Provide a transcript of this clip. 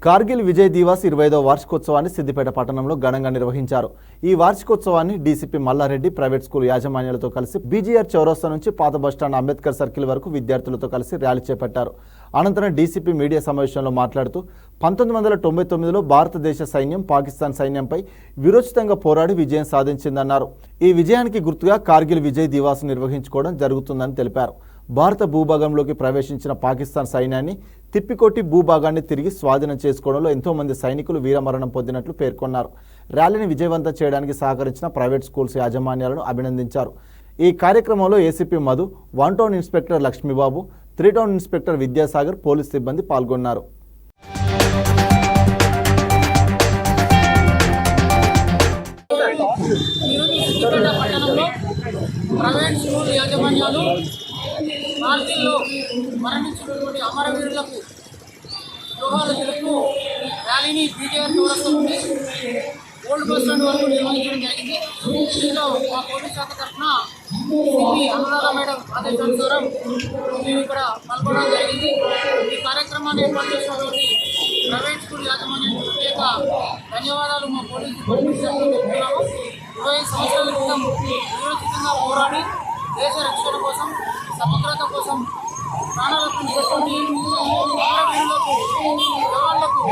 కార్గిల్ విజయ్ దివాస్ 25వ వార్షికోత్సవాన్ని సిద్దిపేట పట్టణంలో ఘనంగా నిర్వహించారు. ఈ వార్షికోత్సవాన్ని డీసీపీ మల్లారెడ్డి ప్రైవేట్ స్కూల్ యాజమాన్యాలతో కలిసి బీజీఆర్ చౌరస్తా నుంచి పాత బస్టాండ్ అంబేద్కర్ సర్కిల్ వరకు విద్యార్థులతో కలిసి ర్యాలీ చేపట్టారు. అనంతరం డీసీపీ మీడియా సమావేశంలో మాట్లాడుతూ 1999లో భారతదేశ సైన్యం పాకిస్తాన్ సైన్యంపై విరోచితంగా పోరాడి విజయం సాధించిందన్నారు. ఈ విజయానికి గుర్తుగా కార్గిల్ విజయ్ దివాస్ నిర్వహించుకోవడం జరుగుతుందని తెలిపారు. భారత భూభాగంలోకి ప్రవేశించిన పాకిస్తాన్ సైన్యాన్ని తిప్పికొట్టి భూభాగాన్ని తిరిగి స్వాధీనం చేసుకోవడంలో ఎంతో మంది సైనికులు వీరమరణం పొందినట్లు పేర్కొన్నారు. ర్యాలీని విజయవంతం చేయడానికి సహకరించిన ప్రైవేట్ స్కూల్స్ యాజమాన్యాలను అభినందించారు. ఈ కార్యక్రమంలో ACP Madhu, 1 town inspector Lakshmi Babu, 3 town inspector Vidyasagar, police సిబ్బంది పాల్గొన్నారు. ప్రైవేట్ స్కూల్ యాజమాన్యాలు కార్గిల్లో మరణించినటువంటి అమరవీరులకు జోహార్లు తెలుపుతూ ర్యాలీని బీజేఆర్ చౌరస్తా నుండి ఓల్డ్ బస్ స్టాండ్ వరకు నిర్వహించడం జరిగింది. దీంట్లో మా పోలీస్ శాఖ తరఫున సిపి అనురాధ మేడం ఆదేశానుసారం మేము ఇక్కడ పాల్గొనడం జరిగింది. ఈ కార్యక్రమాన్ని ఏర్పాటు చేసినటువంటి ప్రైవేట్ స్కూల్ యాజమాన్యానికి ప్రత్యేక ధన్యవాదాలు మా పోలీసు చెప్తున్నాము. 20 సంవత్సరాల క్రితం విరోచితంగా పోరాడి దేశ రక్షణ కోసం, సమగ్రత కోసం ప్రాణాలకు జవాన్లకు